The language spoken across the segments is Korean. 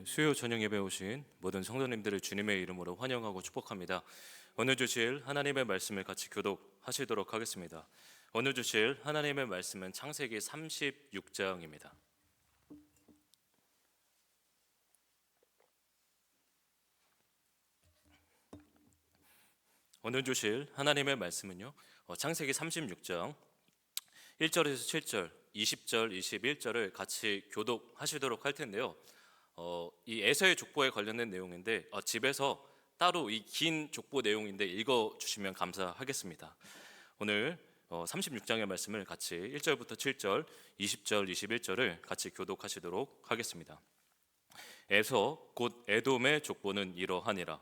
수요 저녁 예배 오신 모든 성도님들을 주님의 이름으로 환영하고 축복합니다. 오늘 주실 하나님의 말씀을 같이 교독하시도록 하겠습니다. 오늘 주실 하나님의 말씀은 창세기 36장입니다. 오늘 주실 하나님의 말씀은요, 창세기 36장 1절에서 7절, 20절, 21절을 같이 교독하시도록 할 텐데요. 이 에서의 족보에 관련된 내용인데 집에서 따로 이 긴 족보 내용인데 읽어주시면 감사하겠습니다. 오늘 36장의 말씀을 같이 1절부터 7절, 20절, 21절을 같이 교독하시도록 하겠습니다. 에서 곧 에돔의 족보는 이러하니라.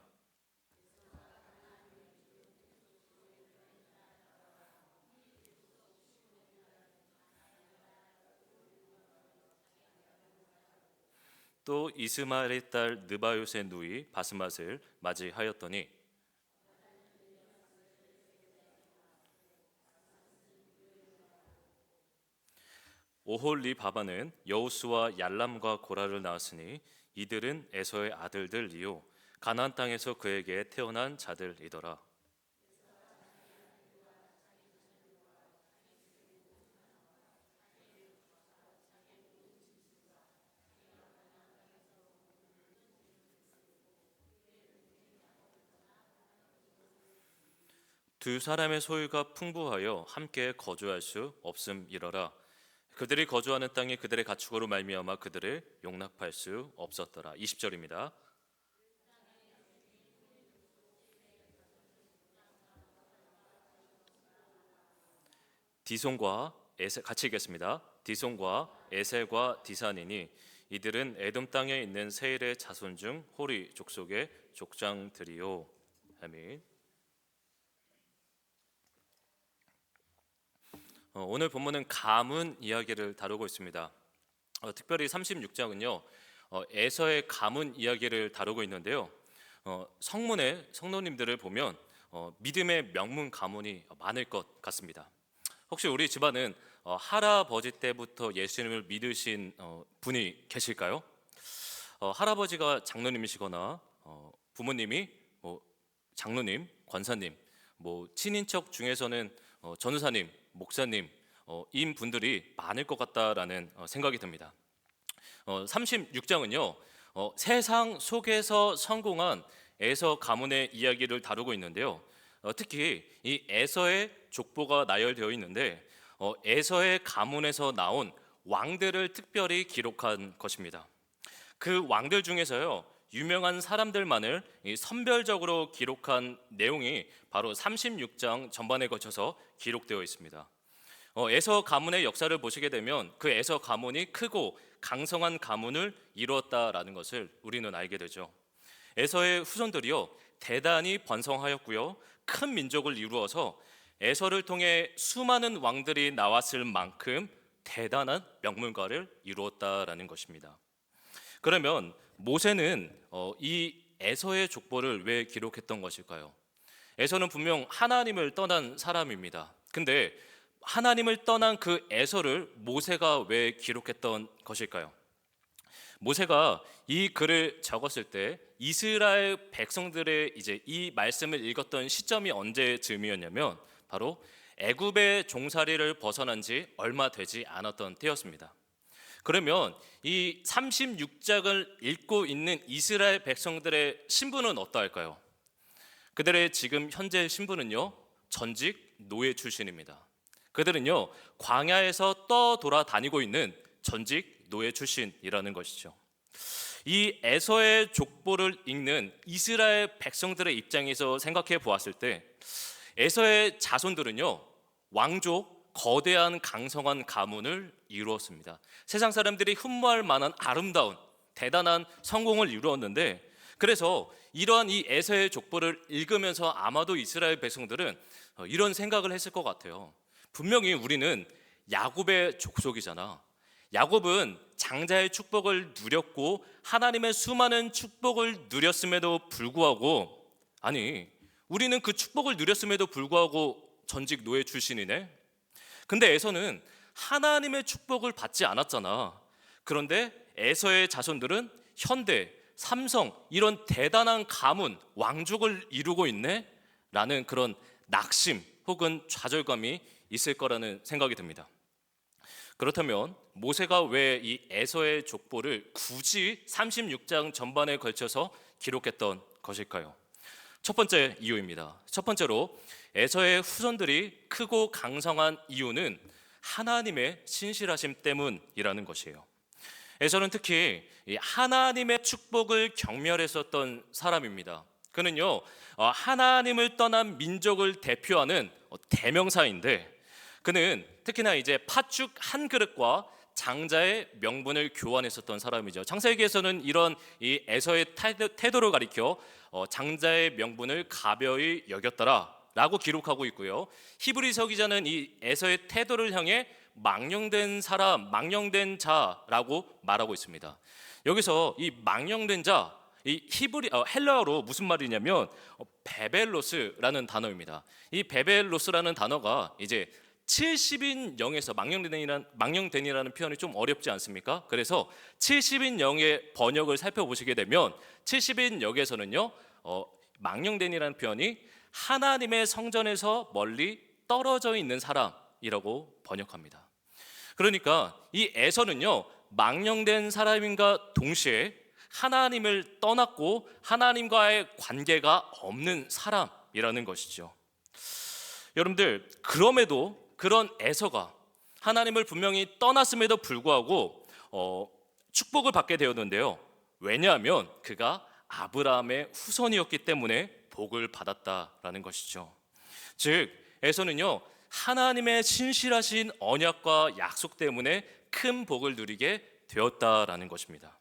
또 이스마엘의 딸 느바요의 누이 바스맛을 맞이하였더니 오홀리 바바는 여우스와 얄람과 고라를 낳았으니 이들은 에서의 아들들이요 가나안 땅에서 그에게 태어난 자들이더라. 두 사람의 소유가 풍부하여 함께 거주할 수 없음이러라. 그들이 거주하는 땅이 그들의 가축으로 말미암아 그들을 용납할 수 없었더라. 20절입니다. 디손과 에세, 같이 읽겠습니다. 디손과 에셀과 디산이니 이들은 에돔 땅에 있는 세일의 자손 중 호리 족속의 족장들이요. 아멘. 오늘 본문은 가문 이야기를 다루고 있습니다. 특별히 36장은요 에서의 가문 이야기를 다루고 있는데요. 성문의 성도님들을 보면 믿음의 명문 가문이 많을 것 같습니다. 혹시 우리 집안은 할아버지 때부터 예수님을 믿으신 분이 계실까요? 할아버지가 장로님이시거나 부모님이 장로님, 권사님, 친인척 중에서는 전우사님, 목사님 인 분들이 많을 것 같다라는 생각이 듭니다. 36장은요 세상 속에서 성공한 에서 가문의 이야기를 다루고 있는데요. 특히 이 에서의 족보가 나열되어 있는데 에서의 가문에서 나온 왕들을 특별히 기록한 것입니다. 그 왕들 중에서요 유명한 사람들만을 선별적으로 기록한 내용이 바로 36장 전반에 거쳐서 기록되어 있습니다. 에서 가문의 역사를 보시게 되면 그 에서 가문이 크고 강성한 가문을 이루었다라는 것을 우리는 알게 되죠. 에서의 후손들이요 대단히 번성하였고요 큰 민족을 이루어서 에서를 통해 수많은 왕들이 나왔을 만큼 대단한 명문가를 이루었다라는 것입니다. 그러면 모세는 이 에서의 족보를 왜 기록했던 것일까요? 에서는 분명 하나님을 떠난 사람입니다. 근데 하나님을 떠난 그 에서를 모세가 왜 기록했던 것일까요? 모세가 이 글을 적었을 때 이스라엘 백성들의 이제 이 말씀을 읽었던 시점이 언제쯤이었냐면 바로 애굽의 종살이를 벗어난 지 얼마 되지 않았던 때였습니다. 그러면 이 36장을 읽고 있는 이스라엘 백성들의 신분은 어떠할까요? 그들의 지금 현재 신분은요 전직 노예 출신입니다. 그들은요 광야에서 떠돌아다니고 있는 전직 노예 출신이라는 것이죠. 이 에서의 족보를 읽는 이스라엘 백성들의 입장에서 생각해 보았을 때 에서의 자손들은요 왕족 거대한 강성한 가문을 이루었습니다. 세상 사람들이 흠모할 만한 아름다운 대단한 성공을 이루었는데 그래서 이러한 이 에서의 족보를 읽으면서 아마도 이스라엘 백성들은 이런 생각을 했을 것 같아요. 분명히 우리는 야곱의 족속이잖아. 야곱은 장자의 축복을 누렸고 하나님의 수많은 축복을 누렸음에도 불구하고 아니 우리는 그 축복을 누렸음에도 불구하고 전직 노예 출신이네. 근데 에서는 하나님의 축복을 받지 않았잖아. 그런데 에서의 자손들은 현대, 삼성 이런 대단한 가문, 왕족을 이루고 있네? 라는 그런 낙심 혹은 좌절감이 있을 거라는 생각이 듭니다. 그렇다면 모세가 왜 이 에서의 족보를 굳이 36장 전반에 걸쳐서 기록했던 것일까요? 첫 번째 이유입니다. 첫 번째로 에서의 후손들이 크고 강성한 이유는 하나님의 신실하심 때문이라는 것이에요. 에서는 특히 이 하나님의 축복을 경멸했었던 사람입니다. 그는요, 하나님을 떠난 민족을 대표하는 대명사인데, 그는 특히나 이제 팥죽 한 그릇과 장자의 명분을 교환했었던 사람이죠. 창세기에서는 이런 이 에서의 태도를 가리켜 장자의 명분을 가벼이 여겼더라라고 기록하고 있고요. 히브리서 기자는 이 에서의 태도를 향해 망령된 사람, 망령된 자라고 말하고 있습니다. 여기서 이 망령된 자, 이 헬라어로 무슨 말이냐면 베벨로스라는 단어입니다. 이 베벨로스라는 단어가 이제 70인 영에서 망령된이라는 표현이 좀 어렵지 않습니까? 그래서 70인 영의 번역을 살펴보시게 되면 70인 영에서는요, 망령된이라는 표현이 하나님의 성전에서 멀리 떨어져 있는 사람이라고 번역합니다. 그러니까 이 에서는요, 망령된 사람인가 동시에 하나님을 떠났고 하나님과의 관계가 없는 사람이라는 것이죠. 여러분들, 그럼에도 그런 에서가 하나님을 분명히 떠났음에도 불구하고 축복을 받게 되었는데요. 왜냐하면 그가 아브라함의 후손이었기 때문에 복을 받았다라는 것이죠. 즉 에서는요, 하나님의 신실하신 언약과 약속 때문에 큰 복을 누리게 되었다라는 것입니다.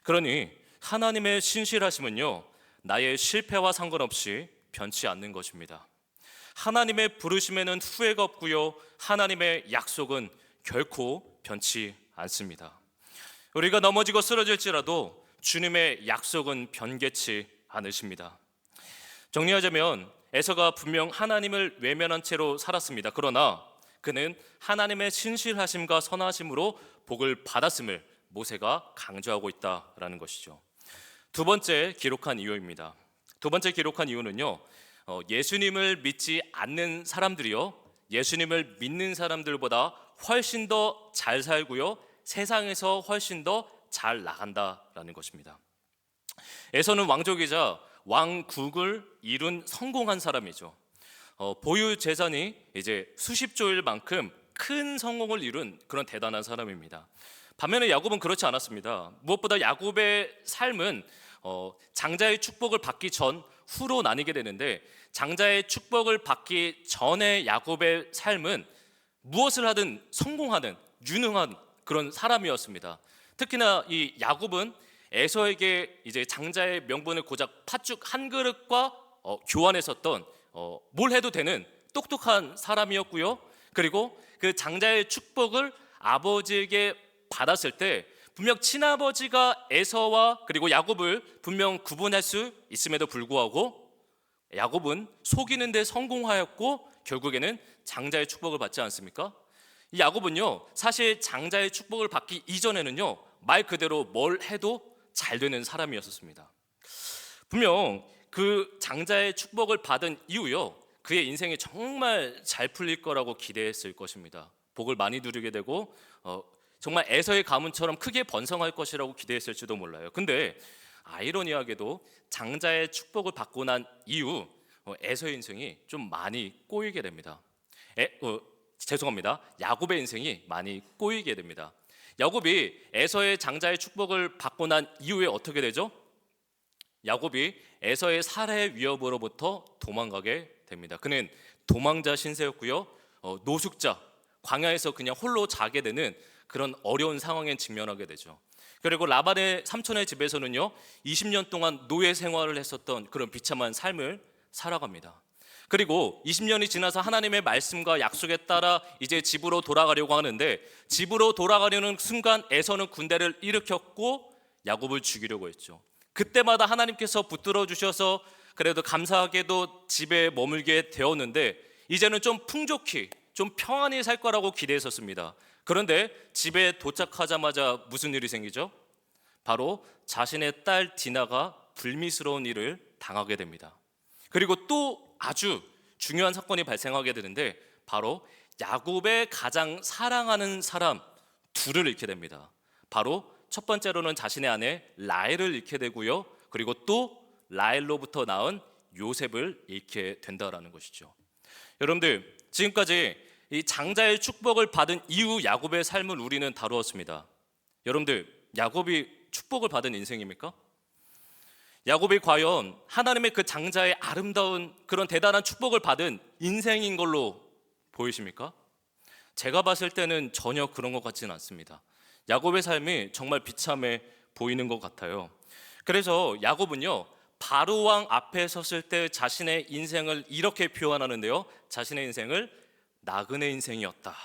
그러니 하나님의 신실하심은요, 나의 실패와 상관없이 변치 않는 것입니다. 하나님의 부르심에는 후회가 없고요, 하나님의 약속은 결코 변치 않습니다. 우리가 넘어지고 쓰러질지라도 주님의 약속은 변개치 않으십니다. 정리하자면 에서가 분명 하나님을 외면한 채로 살았습니다. 그러나 그는 하나님의 신실하심과 선하심으로 복을 받았음을 모세가 강조하고 있다라는 것이죠. 두 번째 기록한 이유입니다. 두 번째 기록한 이유는요, 예수님을 믿지 않는 사람들이요, 예수님을 믿는 사람들보다 훨씬 더 잘 살고요, 세상에서 훨씬 더 잘 나간다라는 것입니다. 에서는 왕족이자 왕국을 이룬 성공한 사람이죠. 보유 재산이 이제 수십조일 만큼 큰 성공을 이룬 그런 대단한 사람입니다. 반면에 야곱은 그렇지 않았습니다. 무엇보다 야곱의 삶은 장자의 축복을 받기 전, 후로 나뉘게 되는데, 장자의 축복을 받기 전에 야곱의 삶은 무엇을 하든 성공하는 유능한 그런 사람이었습니다. 특히나 이 야곱은 에서에게 이제 장자의 명분을 고작 팥죽 한 그릇과 교환했었던 뭘 해도 되는 똑똑한 사람이었고요. 그리고 그 장자의 축복을 아버지에게 받았을 때 분명 친아버지가 에서와 그리고 야곱을 분명 구분할 수 있음에도 불구하고 야곱은 속이는 데 성공하였고 결국에는 장자의 축복을 받지 않습니까? 이 야곱은요, 사실 장자의 축복을 받기 이전에는요, 말 그대로 뭘 해도 잘 되는 사람이었습니다. 분명 그 장자의 축복을 받은 이후요, 그의 인생이 정말 잘 풀릴 거라고 기대했을 것입니다. 복을 많이 누리게 되고 정말 에서의 가문처럼 크게 번성할 것이라고 기대했을지도 몰라요. 근데 아이러니하게도 장자의 축복을 받고 난 이후 에서의 인생이 좀 많이 꼬이게 됩니다. 야곱의 인생이 많이 꼬이게 됩니다. 야곱이 에서의 장자의 축복을 받고 난 이후에 어떻게 되죠? 야곱이 에서의 살해 위협으로부터 도망가게 됩니다. 그는 도망자 신세였고요, 노숙자, 광야에서 그냥 홀로 자게 되는 그런 어려운 상황에 직면하게 되죠. 그리고 라반의 삼촌의 집에서는요, 20년 동안 노예 생활을 했었던 그런 비참한 삶을 살아갑니다. 그리고 20년이 지나서 하나님의 말씀과 약속에 따라 이제 집으로 돌아가려고 하는데, 집으로 돌아가려는 순간 에서는 군대를 일으켰고 야곱을 죽이려고 했죠. 그때마다 하나님께서 붙들어 주셔서 그래도 감사하게도 집에 머물게 되었는데, 이제는 좀 풍족히 좀 평안히 살 거라고 기대했었습니다. 그런데 집에 도착하자마자 무슨 일이 생기죠? 바로 자신의 딸 디나가 불미스러운 일을 당하게 됩니다. 그리고 또 아주 중요한 사건이 발생하게 되는데 바로 야곱의 가장 사랑하는 사람 둘을 잃게 됩니다. 바로 첫 번째로는 자신의 아내 라헬을 잃게 되고요. 그리고 또 라헬로부터 낳은 요셉을 잃게 된다라는 것이죠. 여러분들, 지금까지 이 장자의 축복을 받은 이후 야곱의 삶을 우리는 다루었습니다. 여러분들, 야곱이 축복을 받은 인생입니까? 야곱이 과연 하나님의 그 장자의 아름다운 그런 대단한 축복을 받은 인생인 걸로 보이십니까? 제가 봤을 때는 전혀 그런 것 같지는 않습니다. 야곱의 삶이 정말 비참해 보이는 것 같아요. 그래서 야곱은요, 바로 왕 앞에 섰을 때 자신의 인생을 이렇게 표현하는데요, 자신의 인생을 나그네 인생이었다,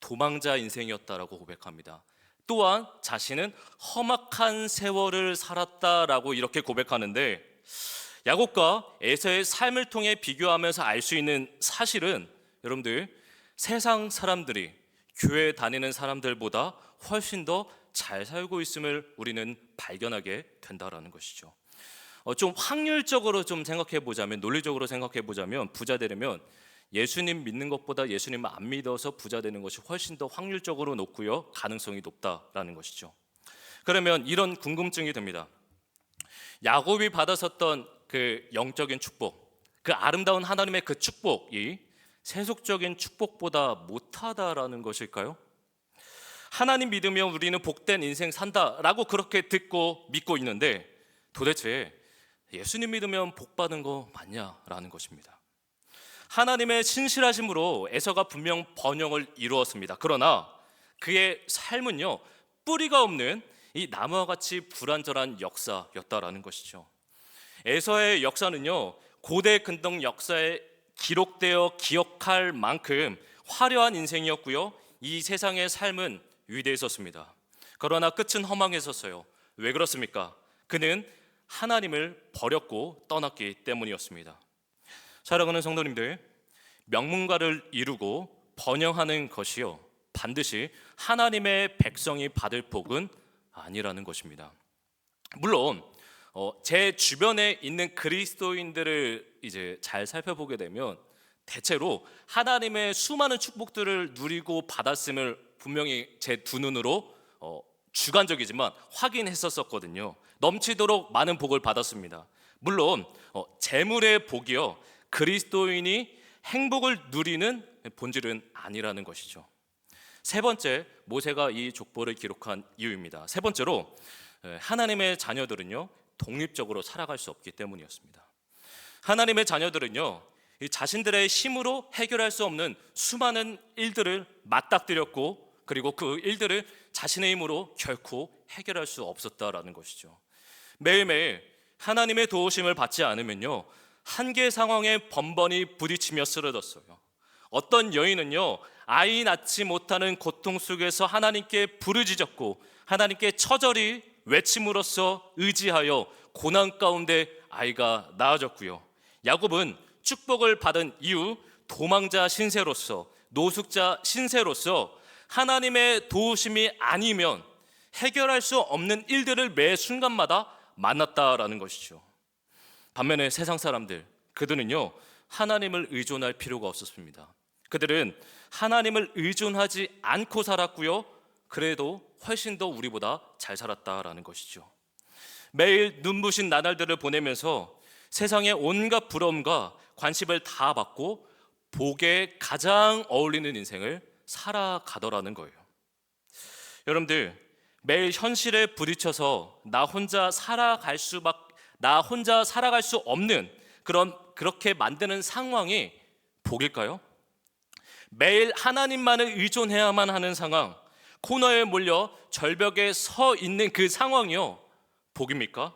도망자 인생이었다라고 고백합니다. 또한 자신은 험악한 세월을 살았다라고 이렇게 고백하는데, 야곱과 에서의 삶을 통해 비교하면서 알 수 있는 사실은 여러분들, 세상 사람들이 교회 다니는 사람들보다 훨씬 더 잘 살고 있음을 우리는 발견하게 된다라는 것이죠. 좀 확률적으로 좀 생각해 보자면, 논리적으로 생각해 보자면, 부자 되려면 예수님 믿는 것보다 예수님 안 믿어서 부자 되는 것이 훨씬 더 확률적으로 높고요, 가능성이 높다라는 것이죠. 그러면 이런 궁금증이 듭니다. 야곱이 받았었던 그 영적인 축복, 그 아름다운 하나님의 그 축복이 세속적인 축복보다 못하다라는 것일까요? 하나님 믿으면 우리는 복된 인생 산다라고 그렇게 듣고 믿고 있는데, 도대체 예수님 믿으면 복 받는 거 맞냐라는 것입니다. 하나님의 신실하심으로 에서가 분명 번영을 이루었습니다. 그러나 그의 삶은요, 뿌리가 없는 이 나무와 같이 불완전한 역사였다라는 것이죠. 에서의 역사는요, 고대 근동 역사에 기록되어 기억할 만큼 화려한 인생이었고요, 이 세상의 삶은 위대했었습니다. 그러나 끝은 허망했었어요. 왜 그렇습니까? 그는 하나님을 버렸고 떠났기 때문이었습니다. 사랑하는 성도님들, 명문가를 이루고 번영하는 것이요, 반드시 하나님의 백성이 받을 복은 아니라는 것입니다. 물론 제 주변에 있는 그리스도인들을 이제 잘 살펴보게 되면 대체로 하나님의 수많은 축복들을 누리고 받았음을 분명히 제 두 눈으로 주관적이지만 확인했었거든요. 넘치도록 많은 복을 받았습니다. 물론 재물의 복이요, 그리스도인이 행복을 누리는 본질은 아니라는 것이죠. 세 번째, 모세가 이 족보를 기록한 이유입니다. 세 번째로, 하나님의 자녀들은요, 독립적으로 살아갈 수 없기 때문이었습니다. 하나님의 자녀들은요, 자신들의 힘으로 해결할 수 없는 수많은 일들을 맞닥뜨렸고, 그리고 그 일들을 자신의 힘으로 결코 해결할 수 없었다라는 것이죠. 매일매일 하나님의 도우심을 받지 않으면요, 한계 상황에 번번이 부딪히며 쓰러졌어요. 어떤 여인은요, 아이 낳지 못하는 고통 속에서 하나님께 부르짖었고 하나님께 처절히 외침으로써 의지하여 고난 가운데 아이가 낳아졌고요. 야곱은 축복을 받은 이후 도망자 신세로서, 노숙자 신세로서 하나님의 도우심이 아니면 해결할 수 없는 일들을 매 순간마다 만났다라는 것이죠. 반면에 세상 사람들, 그들은요, 하나님을 의존할 필요가 없었습니다. 그들은 하나님을 의존하지 않고 살았고요, 그래도 훨씬 더 우리보다 잘 살았다라는 것이죠. 매일 눈부신 나날들을 보내면서 세상의 온갖 부러움과 관심을 다 받고 복에 가장 어울리는 인생을 살아가더라는 거예요. 여러분들, 매일 현실에 부딪혀서 나 혼자 살아갈 수 없는 그렇게 만드는 상황이 복일까요? 매일 하나님만을 의존해야만 하는 상황, 코너에 몰려 절벽에 서 있는 그 상황이요, 복입니까?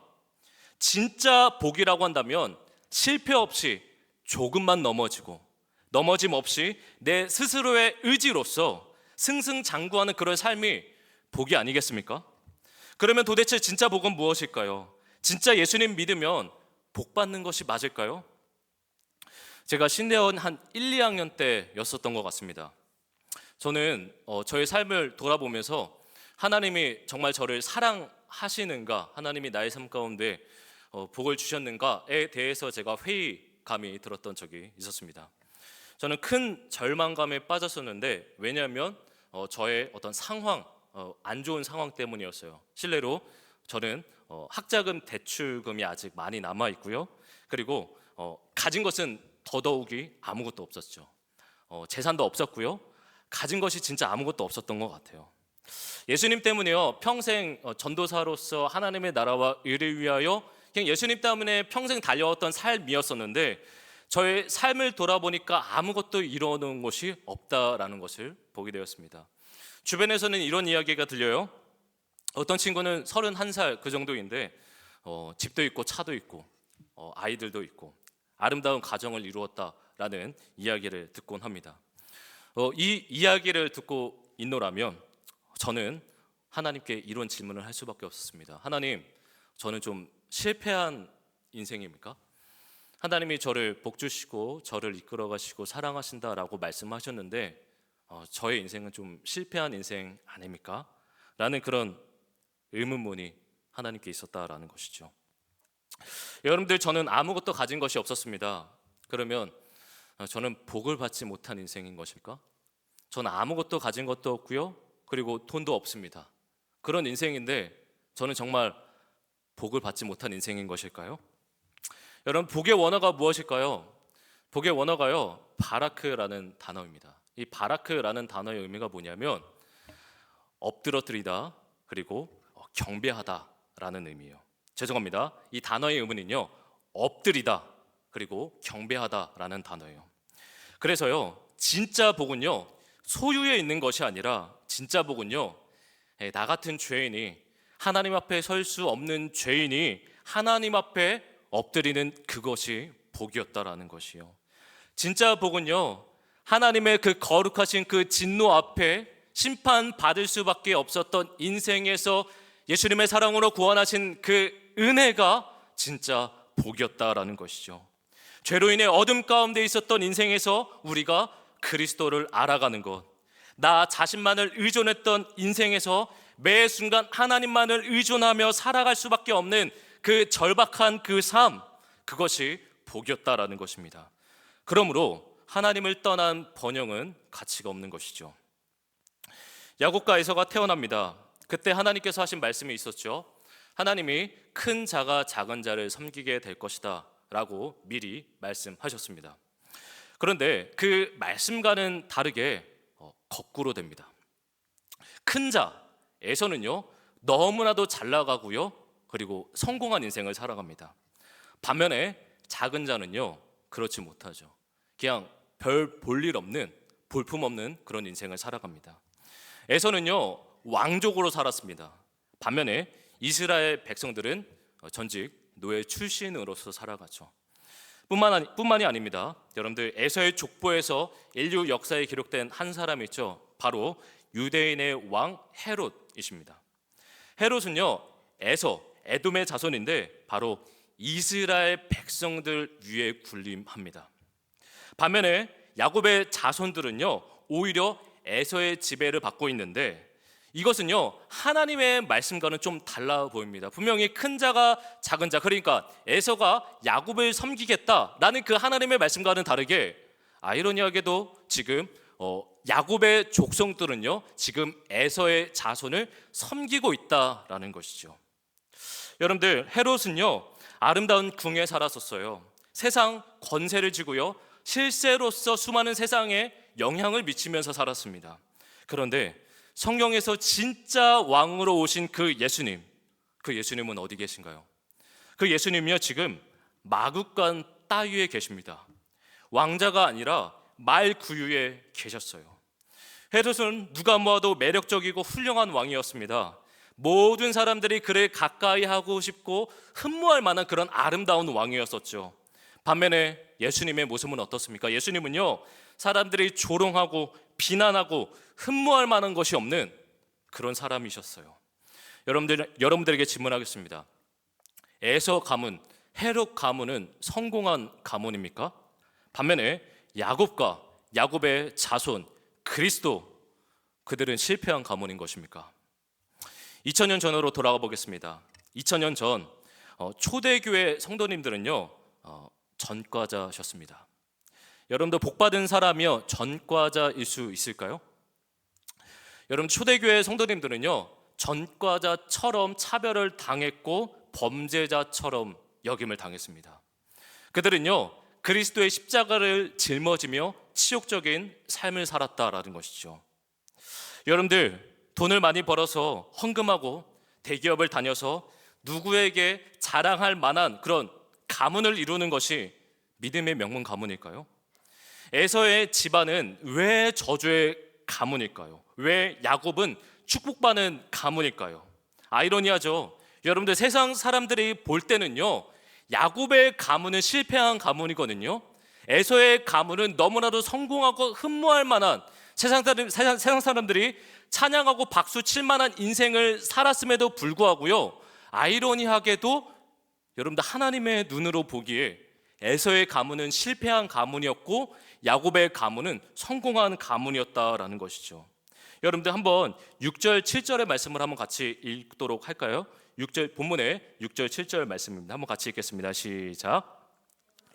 진짜 복이라고 한다면 실패 없이 조금만 넘어짐 없이 내 스스로의 의지로서 승승장구하는 그런 삶이 복이 아니겠습니까? 그러면 도대체 진짜 복은 무엇일까요? 진짜 예수님 믿으면 복 받는 것이 맞을까요? 제가 신대원 한 1, 2학년 때였었던 것 같습니다. 저는 저의 삶을 돌아보면서 하나님이 정말 저를 하시는가, 하나님이 나의 삶 가운데 복을 주셨는가에 대해서 제가 회의감이 들었던 적이 있었습니다. 저는 큰 절망감에 빠졌었는데, 왜냐하면 저의 어떤 상황, 안 좋은 상황 때문이었어요. 실례로 저는 학자금 대출금이 아직 많이 남아 있고요. 그리고 가진 것은 더더욱이 아무것도 없었죠. 재산도 없었고요. 가진 것이 진짜 아무것도 없었던 것 같아요. 예수님 때문에요, 평생 전도사로서 하나님의 나라와 의를 위하여 그냥 예수님 때문에 평생 달려왔던 삶이었었는데, 저의 삶을 돌아보니까 아무것도 이루어놓은 것이 없다라는 것을 보게 되었습니다. 주변에서는 이런 이야기가 들려요. 어떤 친구는 31살 그 정도인데 집도 있고 차도 있고 아이들도 있고 아름다운 가정을 이루었다라는 이야기를 듣곤 합니다. 이 이야기를 듣고 있노라면 저는 하나님께 이런 질문을 할 수밖에 없었습니다. 하나님, 저는 좀 실패한 인생입니까? 하나님이 저를 복 주시고 저를 이끌어 가시고 사랑하신다라고 말씀하셨는데 저의 인생은 좀 실패한 인생 아닙니까? 라는 그런 의문문이 하나님께 있었다라는 것이죠. 여러분들, 저는 아무것도 가진 것이 없었습니다. 그러면 저는 복을 받지 못한 인생인 것일까? 저는 아무것도 가진 것도 없고요, 그리고 돈도 없습니다. 그런 인생인데 저는 정말 복을 받지 못한 인생인 것일까요? 여러분, 복의 원어가 무엇일까요? 복의 원어가요, 바라크라는 단어입니다. 이 바라크라는 단어의 의미가 뭐냐면 엎드러뜨리다, 그리고 경배하다라는 의미예요. 죄송합니다. 이 단어의 의미는요, 엎드리다 그리고 경배하다라는 단어예요. 그래서요, 진짜 복은요, 소유에 있는 것이 아니라 진짜 복은요, 나 같은 죄인이, 하나님 앞에 설 수 없는 죄인이 하나님 앞에 엎드리는 그것이 복이었다라는 것이요. 진짜 복은요, 하나님의 그 거룩하신 그 진노 앞에 심판받을 수밖에 없었던 인생에서 예수님의 사랑으로 구원하신 그 은혜가 진짜 복이었다라는 것이죠. 죄로 인해 어둠 가운데 있었던 인생에서 우리가 그리스도를 알아가는 것, 나 자신만을 의존했던 인생에서 매 순간 하나님만을 의존하며 살아갈 수밖에 없는 그 절박한 그 삶, 그것이 복이었다라는 것입니다. 그러므로 하나님을 떠난 번영은 가치가 없는 것이죠. 야곱과 에서가 태어납니다. 그때 하나님께서 하신 말씀이 있었죠. 하나님이 큰 자가 작은 자를 섬기게 될 것이다 라고 미리 말씀하셨습니다. 그런데 그 말씀과는 다르게 거꾸로 됩니다. 큰 자 에서는요, 너무나도 잘 나가고요, 그리고 성공한 인생을 살아갑니다. 반면에 작은 자는요, 그렇지 못하죠. 그냥 별 볼 일 없는, 볼품 없는 그런 인생을 살아갑니다. 에서는요, 왕족으로 살았습니다. 반면에 이스라엘 백성들은 전직 노예 출신으로서 살아가죠. 뿐만이 아닙니다. 여러분들, 에서의 족보에서 인류 역사에 기록된 한 사람이 있죠. 바로 유대인의 왕 헤롯이십니다. 헤롯은요, 에돔의 자손인데 바로 이스라엘 백성들 위에 군림합니다. 반면에 야곱의 자손들은요, 오히려 에서의 지배를 받고 있는데 이것은요, 하나님의 말씀과는 좀 달라 보입니다. 분명히 큰 자가 작은 자, 그러니까 에서가 야곱을 섬기겠다라는 그 하나님의 말씀과는 다르게 아이러니하게도 지금 야곱의 족속들은요, 지금 에서의 자손을 섬기고 있다라는 것이죠. 여러분들, 헤롯은요, 아름다운 궁에 살았었어요. 세상 권세를 쥐고요, 실세로서 수많은 세상에 영향을 미치면서 살았습니다. 그런데 성경에서 진짜 왕으로 오신 그 예수님은 어디 계신가요? 그 예수님이요, 지금 마구간 따위에 계십니다. 왕자가 아니라 말 구유에 계셨어요. 헤롯은 누가 모아도 매력적이고 훌륭한 왕이었습니다. 모든 사람들이 그를 가까이 하고 싶고 흠모할 만한 그런 아름다운 왕이었었죠. 반면에 예수님의 모습은 어떻습니까? 예수님은요, 사람들이 조롱하고 비난하고 흠모할 만한 것이 없는 그런 사람이셨어요. 여러분들에게 질문하겠습니다. 에서 가문, 헤롯 가문은 성공한 가문입니까? 반면에 야곱과 야곱의 자손 그리스도, 그들은 실패한 가문인 것입니까? 2000년 전으로 돌아가 보겠습니다. 2000년 전 초대교회 성도님들은요 전과자셨습니다. 여러분도 복받은 사람이요 전과자일 수 있을까요? 여러분 초대교회 성도님들은요 전과자처럼 차별을 당했고 범죄자처럼 여김을 당했습니다. 그들은요 그리스도의 십자가를 짊어지며 치욕적인 삶을 살았다라는 것이죠. 여러분들 돈을 많이 벌어서 헌금하고 대기업을 다녀서 누구에게 자랑할 만한 그런 가문을 이루는 것이 믿음의 명문 가문일까요? 에서의 집안은 왜 저주의 가문일까요? 왜 야곱은 축복받는 가문일까요? 아이러니하죠. 여러분들 세상 사람들이 볼 때는요 야곱의 가문은 실패한 가문이거든요. 에서의 가문은 너무나도 성공하고 흠모할 만한 세상 사람들이 찬양하고 박수 칠 만한 인생을 살았음에도 불구하고요 아이러니하게도 여러분들 하나님의 눈으로 보기에 에서의 가문은 실패한 가문이었고 야곱의 가문은 성공한 가문이었다라는 것이죠. 여러분들 한번 6절 7절의 말씀을 한번 같이 읽도록 할까요? 6절 본문의 6절 7절 말씀입니다. 한번 같이 읽겠습니다. 시작.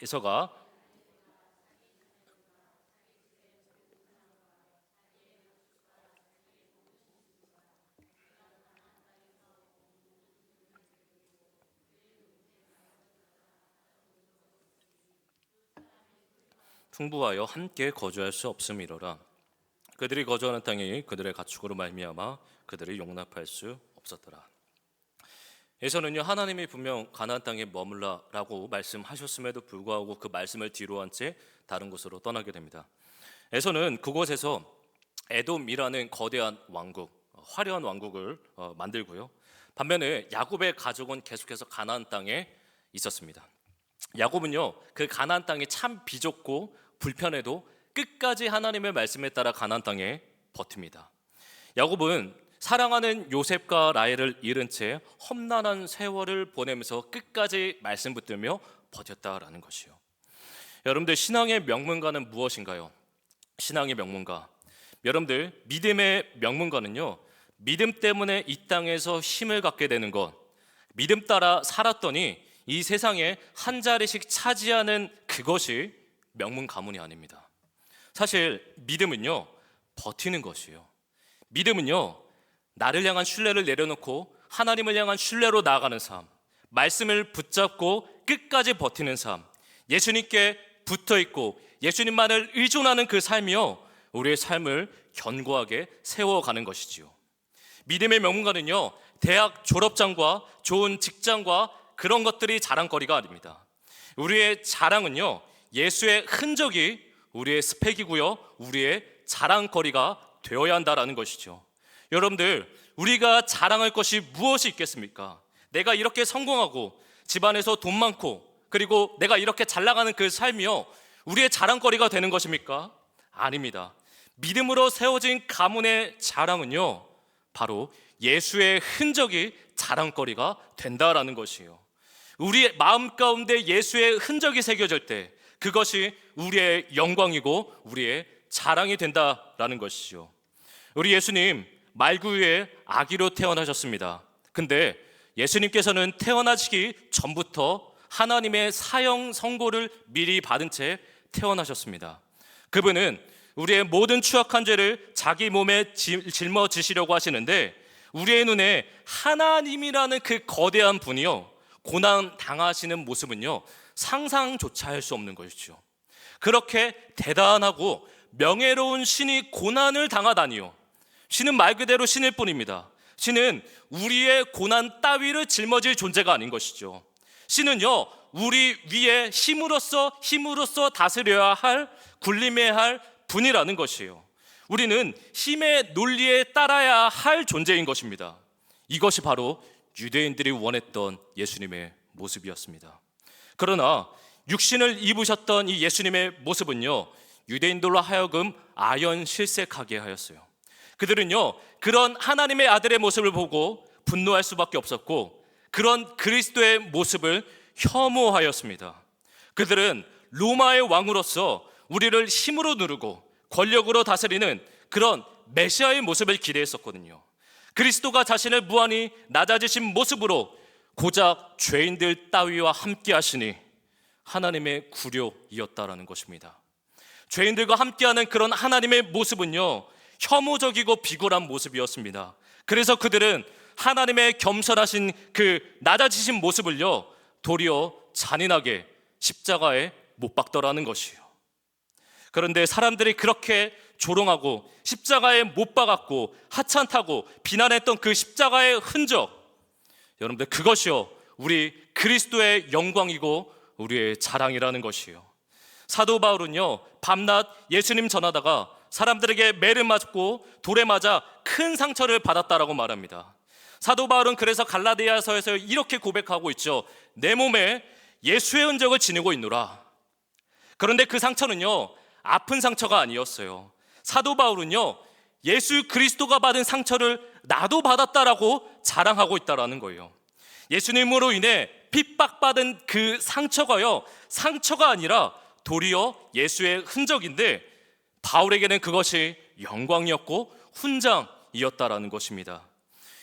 에서가 풍부하여 함께 거주할 수 없음이로라. 그들이 거주하는 땅이 그들의 가축으로 말미암아 그들을 용납할 수 없었더라. 에서는요 하나님이 분명 가나안 땅에 머물라라고 말씀하셨음에도 불구하고 그 말씀을 뒤로한 채 다른 곳으로 떠나게 됩니다. 에서는 그곳에서 에돔이라는 거대한 왕국, 화려한 왕국을 만들고요. 반면에 야곱의 가족은 계속해서 가나안 땅에 있었습니다. 야곱은요 그 가나안 땅이 참 비좁고 불편해도 끝까지 하나님의 말씀에 따라 가나안 땅에 버팁니다. 야곱은 사랑하는 요셉과 라헬을 잃은 채 험난한 세월을 보내면서 끝까지 말씀 붙들며 버텼다라는 것이요. 여러분들 신앙의 명문가는 무엇인가요? 신앙의 명문가, 여러분들 믿음의 명문가는요 믿음 때문에 이 땅에서 힘을 갖게 되는 것, 믿음 따라 살았더니 이 세상에 한 자리씩 차지하는 그것이 명문 가문이 아닙니다. 사실 믿음은요 버티는 것이에요. 믿음은요 나를 향한 신뢰를 내려놓고 하나님을 향한 신뢰로 나아가는 삶, 말씀을 붙잡고 끝까지 버티는 삶, 예수님께 붙어있고 예수님만을 의존하는 그 삶이요 우리의 삶을 견고하게 세워가는 것이지요. 믿음의 명문가는요 대학 졸업장과 좋은 직장과 그런 것들이 자랑거리가 아닙니다. 우리의 자랑은요 예수의 흔적이 우리의 스펙이고요 우리의 자랑거리가 되어야 한다라는 것이죠. 여러분들 우리가 자랑할 것이 무엇이 있겠습니까? 내가 이렇게 성공하고 집안에서 돈 많고 그리고 내가 이렇게 잘 나가는 그 삶이요 우리의 자랑거리가 되는 것입니까? 아닙니다. 믿음으로 세워진 가문의 자랑은요 바로 예수의 흔적이 자랑거리가 된다라는 것이에요. 우리의 마음 가운데 예수의 흔적이 새겨질 때 그것이 우리의 영광이고 우리의 자랑이 된다라는 것이죠. 우리 예수님 말구유의 아기로 태어나셨습니다. 근데 예수님께서는 태어나시기 전부터 하나님의 사형 선고를 미리 받은 채 태어나셨습니다. 그분은 우리의 모든 추악한 죄를 자기 몸에 짊어지시려고 하시는데 우리의 눈에 하나님이라는 그 거대한 분이요 고난 당하시는 모습은요 상상조차 할 수 없는 것이죠. 그렇게 대단하고 명예로운 신이 고난을 당하다니요. 신은 말 그대로 신일 뿐입니다. 신은 우리의 고난 따위를 짊어질 존재가 아닌 것이죠. 신은요 우리 위에 힘으로써 다스려야 할, 군림해야 할 분이라는 것이에요. 우리는 힘의 논리에 따라야 할 존재인 것입니다. 이것이 바로 유대인들이 원했던 예수님의 모습이었습니다. 그러나 육신을 입으셨던 이 예수님의 모습은요 유대인들로 하여금 아연실색하게 하였어요. 그들은요 그런 하나님의 아들의 모습을 보고 분노할 수밖에 없었고 그런 그리스도의 모습을 혐오하였습니다. 그들은 로마의 왕으로서 우리를 힘으로 누르고 권력으로 다스리는 그런 메시아의 모습을 기대했었거든요. 그리스도가 자신을 무한히 낮아지신 모습으로 고작 죄인들 따위와 함께 하시니 하나님의 구려이었다라는 것입니다. 죄인들과 함께하는 그런 하나님의 모습은요, 혐오적이고 비굴한 모습이었습니다. 그래서 그들은 하나님의 겸손하신 그 낮아지신 모습을요, 도리어 잔인하게 십자가에 못 박더라는 것이에요. 그런데 사람들이 그렇게 조롱하고 십자가에 못 박았고 하찮다고 비난했던 그 십자가의 흔적, 여러분들 그것이요 우리 그리스도의 영광이고 우리의 자랑이라는 것이에요. 사도 바울은요 밤낮 예수님 전하다가 사람들에게 매를 맞고 돌에 맞아 큰 상처를 받았다라고 말합니다. 사도 바울은 그래서 갈라디아서에서 이렇게 고백하고 있죠. 내 몸에 예수의 흔적을 지니고 있노라. 그런데 그 상처는요 아픈 상처가 아니었어요. 사도 바울은요 예수 그리스도가 받은 상처를 나도 받았다라고 자랑하고 있다라는 거예요. 예수님으로 인해 핍박받은 그 상처가요 상처가 아니라 도리어 예수의 흔적인데 바울에게는 그것이 영광이었고 훈장이었다라는 것입니다.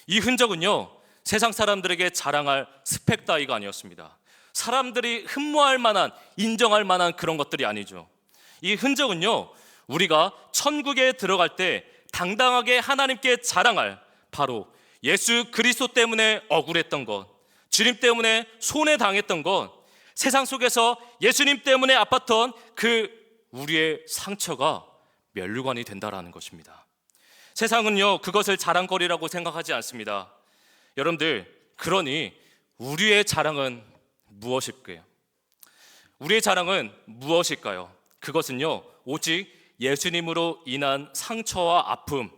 이 흔적은요 세상 사람들에게 자랑할 스펙 따위가 아니었습니다. 사람들이 흠모할 만한, 인정할 만한 그런 것들이 아니죠. 이 흔적은요 우리가 천국에 들어갈 때 당당하게 하나님께 자랑할 바로 예수 그리스도 때문에 억울했던 것, 주님 때문에 손해당했던 것, 세상 속에서 예수님 때문에 아팠던 그 우리의 상처가 면류관이 된다라는 것입니다. 세상은요 그것을 자랑거리라고 생각하지 않습니다. 여러분들, 그러니 우리의 자랑은 무엇일까요? 우리의 자랑은 무엇일까요? 그것은요 오직 예수님으로 인한 상처와 아픔,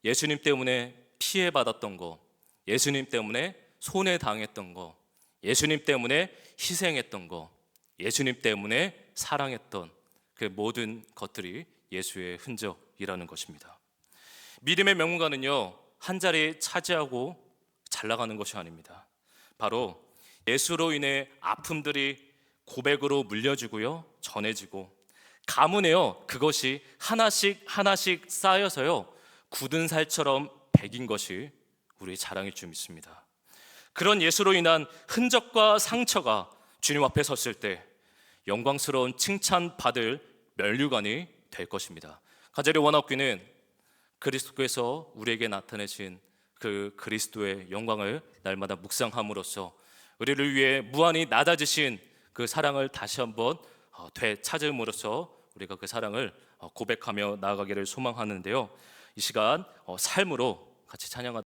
예수님 때문에 피해받았던 거, 예수님 때문에 손해당했던 거, 예수님 때문에 희생했던 거, 예수님 때문에 사랑했던 그 모든 것들이 예수의 흔적이라는 것입니다. 믿음의 명문가는요 한 자리 차지하고 잘 나가는 것이 아닙니다. 바로 예수로 인해 아픔들이 고백으로 물려지고요 전해지고 가문에요 그것이 하나씩 하나씩 쌓여서요 굳은 살처럼 배긴 것이 우리의 자랑일 줄 믿습니다. 그런 예수로 인한 흔적과 상처가 주님 앞에 섰을 때 영광스러운 칭찬받을 면류관이 될 것입니다. 간절히 원하옵기는 그리스도께서 우리에게 나타내신 그 그리스도의 영광을 날마다 묵상함으로써 우리를 위해 무한히 낮아지신 그 사랑을 다시 한번 되찾음으로써 우리가 그 사랑을 고백하며 나아가기를 소망하는데요. 이 시간 삶으로 같이 찬양하도록